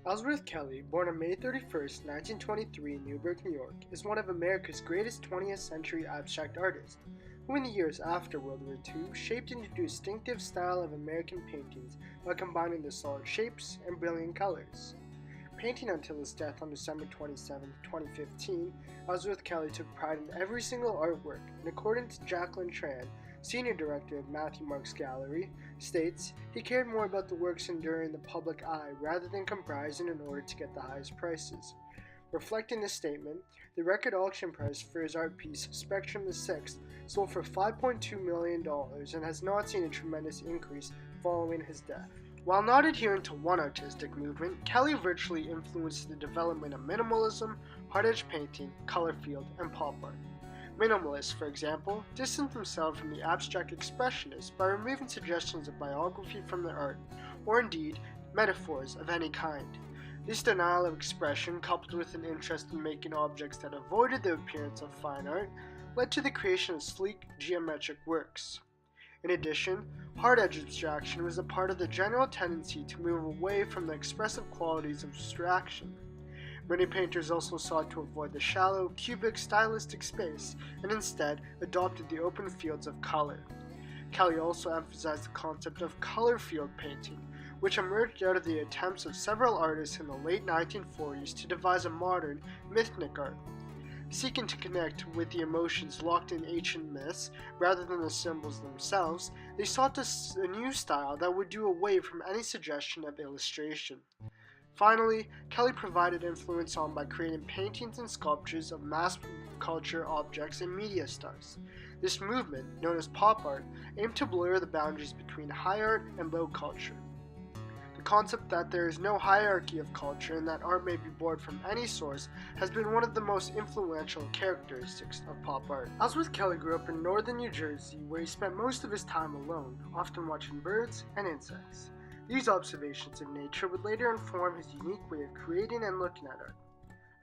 Ellsworth Kelly, born on May 31, 1923 in Newburgh, New York, is one of America's greatest 20th century abstract artists, who in the years after World War II shaped into a distinctive style of American paintings by combining the solid shapes and brilliant colors. Painting until his death on December 27, 2015, Ellsworth Kelly took pride in every single artwork, and according to Jacqueline Tran, senior director of Matthew Mark's gallery, states he cared more about the works enduring the public eye rather than comprising in order to get the highest prices. Reflecting this statement, the record auction price for his art piece Spectrum VI sold for $5.2 million and has not seen a tremendous increase following his death. While not adhering to one artistic movement, Kelly virtually influenced the development of minimalism, hard-edge painting, color field, and pop art. Minimalists, for example, distanced themselves from the abstract expressionists by removing suggestions of biography from their art, or indeed, metaphors of any kind. This denial of expression, coupled with an interest in making objects that avoided the appearance of fine art, led to the creation of sleek, geometric works. In addition, hard-edge abstraction was a part of the general tendency to move away from the expressive qualities of abstraction. Many painters also sought to avoid the shallow, cubic stylistic space and instead adopted the open fields of color. Kelly also emphasized the concept of color field painting, which emerged out of the attempts of several artists in the late 1940s to devise a modern, mythic art. Seeking to connect with the emotions locked in ancient myths rather than the symbols themselves, they sought a new style that would do away from any suggestion of illustration. Finally, Kelly provided influence on by creating paintings and sculptures of mass culture objects and media stars. This movement, known as pop art, aimed to blur the boundaries between high art and low culture. The concept that there is no hierarchy of culture and that art may be borrowed from any source has been one of the most influential characteristics of pop art. Ellsworth Kelly grew up in northern New Jersey, where he spent most of his time alone, often watching birds and insects. These observations of nature would later inform his unique way of creating and looking at art.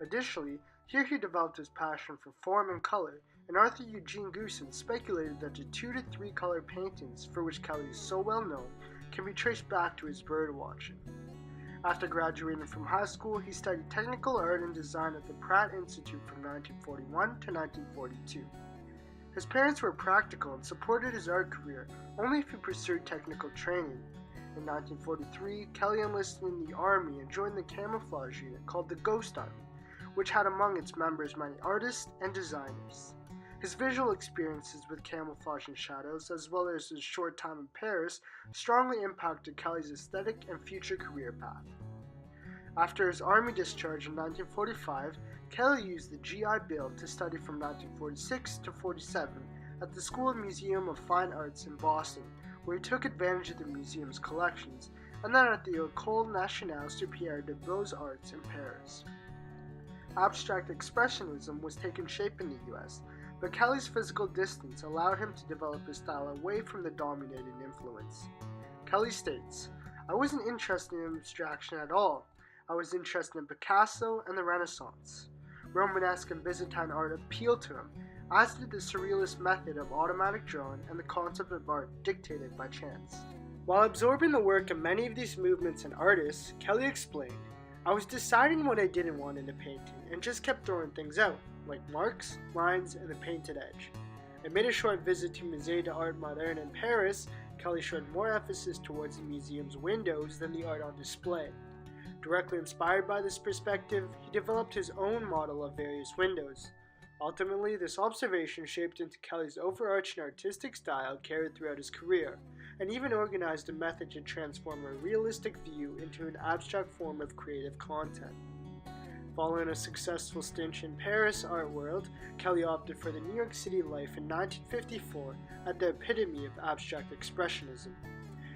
Additionally, here he developed his passion for form and color, and Arthur Eugene Goosen speculated that the 2 to 3 color paintings for which Kelly is so well known can be traced back to his bird watching. After graduating from high school, he studied technical art and design at the Pratt Institute from 1941 to 1942. His parents were practical and supported his art career only if he pursued technical training. In 1943, Kelly enlisted in the Army and joined the camouflage unit called the Ghost Army, which had among its members many artists and designers. His visual experiences with camouflage and shadows, as well as his short time in Paris, strongly impacted Kelly's aesthetic and future career path. After his Army discharge in 1945, Kelly used the GI Bill to study from 1946 to 47 at the School of Museum of Fine Arts in Boston, where he took advantage of the museum's collections, and then at the École Nationale Supérieure des Beaux-Arts in Paris. Abstract expressionism was taking shape in the US, but Kelly's physical distance allowed him to develop his style away from the dominating influence. Kelly states, "I wasn't interested in abstraction at all. I was interested in Picasso and the Renaissance. Romanesque and Byzantine art appealed to him, as did the surrealist method of automatic drawing and the concept of art dictated by chance." While absorbing the work of many of these movements and artists, Kelly explained, "I was deciding what I didn't want in a painting and just kept throwing things out, like marks, lines, and the painted edge." Amid a short visit to Musée d'Art Moderne in Paris, Kelly showed more emphasis towards the museum's windows than the art on display. Directly inspired by this perspective, he developed his own model of various windows. Ultimately, this observation shaped into Kelly's overarching artistic style carried throughout his career, and even organized a method to transform a realistic view into an abstract form of creative content. Following a successful stint in Paris art world, Kelly opted for the New York City life in 1954 at the epitome of abstract expressionism.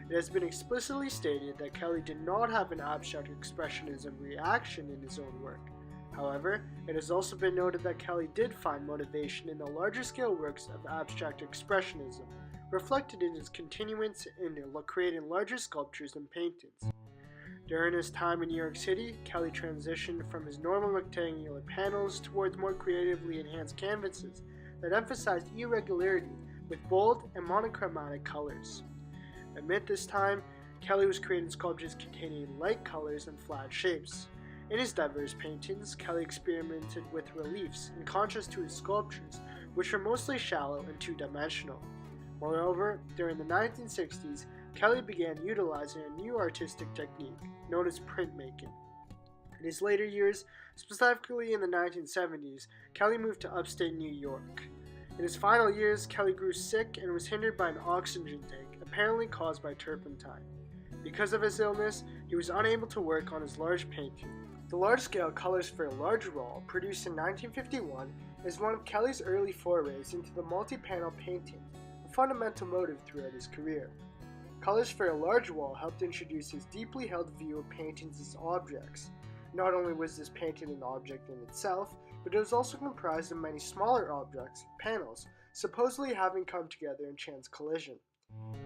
It has been explicitly stated that Kelly did not have an abstract expressionism reaction in his own work. However, it has also been noted that Kelly did find motivation in the larger scale works of abstract expressionism, reflected in his continuance in creating larger sculptures and paintings. During his time in New York City, Kelly transitioned from his normal rectangular panels towards more creatively enhanced canvases that emphasized irregularity with bold and monochromatic colors. Amid this time, Kelly was creating sculptures containing light colors and flat shapes. In his diverse paintings, Kelly experimented with reliefs, in contrast to his sculptures, which were mostly shallow and two-dimensional. Moreover, during the 1960s, Kelly began utilizing a new artistic technique, known as printmaking. In his later years, specifically in the 1970s, Kelly moved to upstate New York. In his final years, Kelly grew sick and was hindered by an oxygen tank, apparently caused by turpentine. Because of his illness, he was unable to work on his large painting. The large-scale Colors for a Large Wall, produced in 1951, is one of Kelly's early forays into the multi-panel painting, a fundamental motive throughout his career. Colors for a Large Wall helped introduce his deeply held view of paintings as objects. Not only was this painting an object in itself, but it was also comprised of many smaller objects, panels, supposedly having come together in chance collision.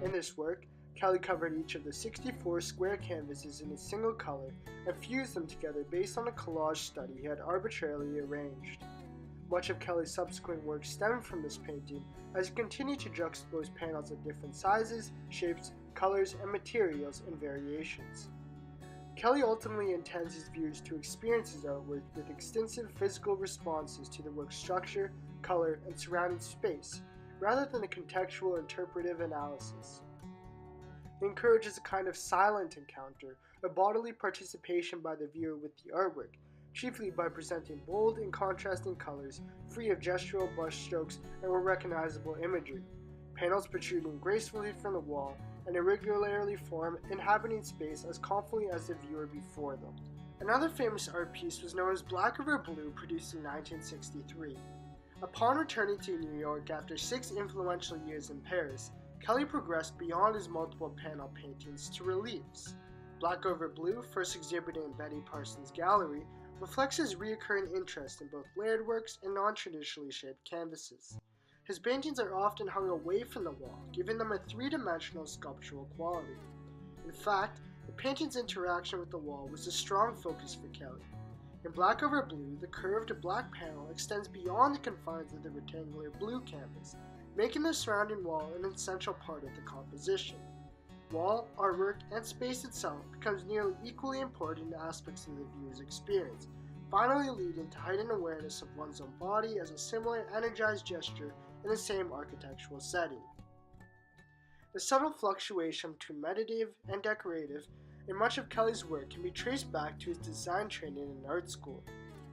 In this work, Kelly covered each of the 64 square canvases in a single color and fused them together based on a collage study he had arbitrarily arranged. Much of Kelly's subsequent work stemmed from this painting as he continued to juxtapose panels of different sizes, shapes, colors, and materials in variations. Kelly ultimately intends his viewers to experience his artwork with extensive physical responses to the work's structure, color, and surrounding space, rather than a contextual interpretive analysis. He encourages a kind of silent encounter, a bodily participation by the viewer with the artwork, chiefly by presenting bold and contrasting colors, free of gestural brushstrokes and more recognizable imagery, panels protruding gracefully from the wall, and irregularly formed, inhabiting space as confidently as the viewer before them. Another famous art piece was known as Black Over Blue, produced in 1963. Upon returning to New York after 6 influential years in Paris, Kelly progressed beyond his multiple panel paintings to reliefs. Black Over Blue, first exhibited in Betty Parsons' gallery, reflects his recurring interest in both layered works and non-traditionally shaped canvases. His paintings are often hung away from the wall, giving them a three-dimensional sculptural quality. In fact, the painting's interaction with the wall was a strong focus for Kelly. In Black Over Blue, the curved black panel extends beyond the confines of the rectangular blue canvas, making the surrounding wall an essential part of the composition. Wall, artwork, and space itself becomes nearly equally important aspects of the viewer's experience, finally leading to heightened awareness of one's own body as a similar energized gesture in the same architectural setting. The subtle fluctuation between meditative and decorative in much of Kelly's work can be traced back to his design training in art school.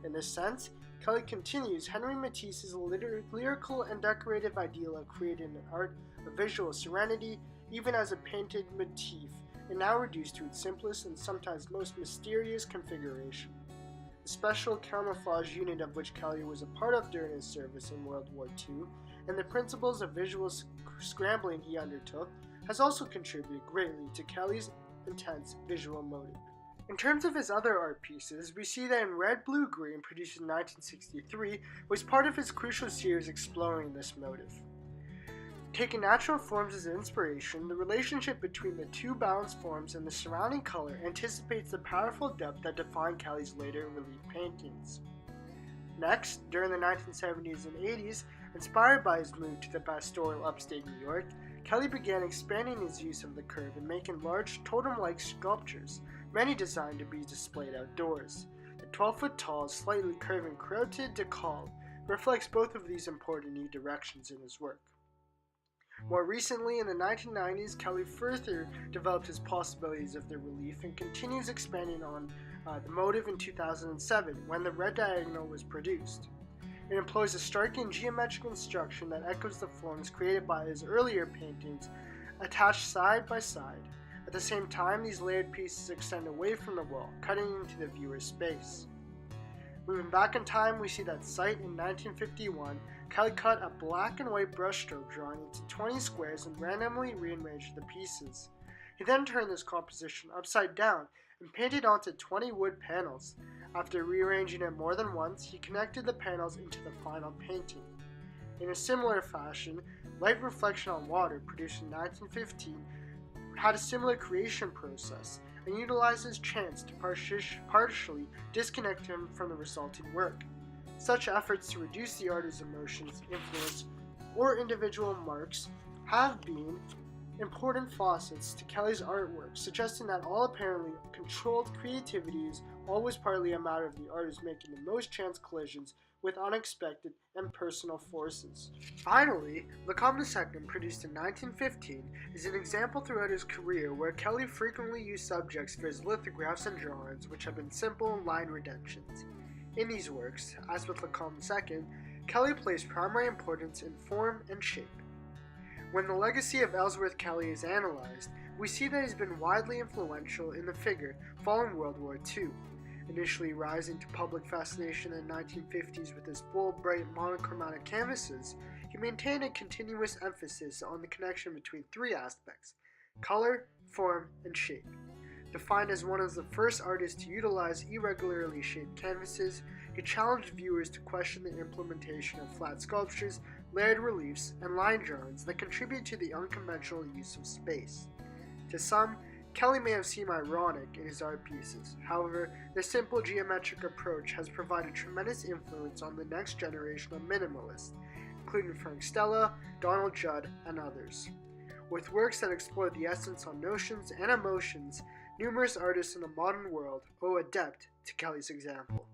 In this sense, Kelly continues Henri Matisse's lyrical and decorative ideal of creating an art of visual serenity, even as a painted motif, and now reduced to its simplest and sometimes most mysterious configuration. The special camouflage unit of which Kelly was a part of during his service in World War II, and the principles of visual scrambling he undertook, has also contributed greatly to Kelly's intense visual motive. In terms of his other art pieces, we see that in Red, Blue, Green, produced in 1963, was part of his crucial series exploring this motive. Taking natural forms as inspiration, the relationship between the two balanced forms and the surrounding color anticipates the powerful depth that defined Kelly's later relief paintings. Next, during the 1970s and 80s, inspired by his move to the pastoral upstate New York, Kelly began expanding his use of the curve and making large totem-like sculptures, many designed to be displayed outdoors. The 12-foot-tall, slightly curving Croûte de Col reflects both of these important new directions in his work. More recently, in the 1990s, Kelly further developed his possibilities of the relief and continues expanding on the motive in 2007, when the Red Diagonal was produced. It employs a striking geometric construction that echoes the forms created by his earlier paintings, attached side by side. At the same time, these layered pieces extend away from the wall, cutting into the viewer's space. Moving back in time, we see that site in 1951, Kelly cut a black and white brushstroke drawing into 20 squares and randomly rearranged the pieces. He then turned this composition upside down and painted onto 20 wood panels. After rearranging it more than once, he connected the panels into the final painting. In a similar fashion, Light Reflection on Water, produced in 1915, had a similar creation process and utilizes chance to partially disconnect him from the resulting work. Such efforts to reduce the artist's emotions, influence, or individual marks have been important facets to Kelly's artwork, suggesting that all apparently controlled creativity is always partly a matter of the artist making the most chance collisions with unexpected and personal forces. Finally, Lacombe II, produced in 1915, is an example throughout his career where Kelly frequently used subjects for his lithographs and drawings which have been simple line reductions. In these works, as with Lacombe II, Kelly placed primary importance in form and shape. When the legacy of Ellsworth Kelly is analyzed, we see that he's been widely influential in the figure following World War II. Initially rising to public fascination in the 1950s with his bold, bright, monochromatic canvases, he maintained a continuous emphasis on the connection between three aspects: color, form, and shape. Defined as one of the first artists to utilize irregularly shaped canvases, he challenged viewers to question the implementation of flat sculptures, layered reliefs, and line drawings that contribute to the unconventional use of space. To some, Kelly may have seemed ironic in his art pieces. However, this simple geometric approach has provided tremendous influence on the next generation of minimalists, including Frank Stella, Donald Judd, and others. With works that explore the essence on notions and emotions, numerous artists in the modern world owe a debt to Kelly's example.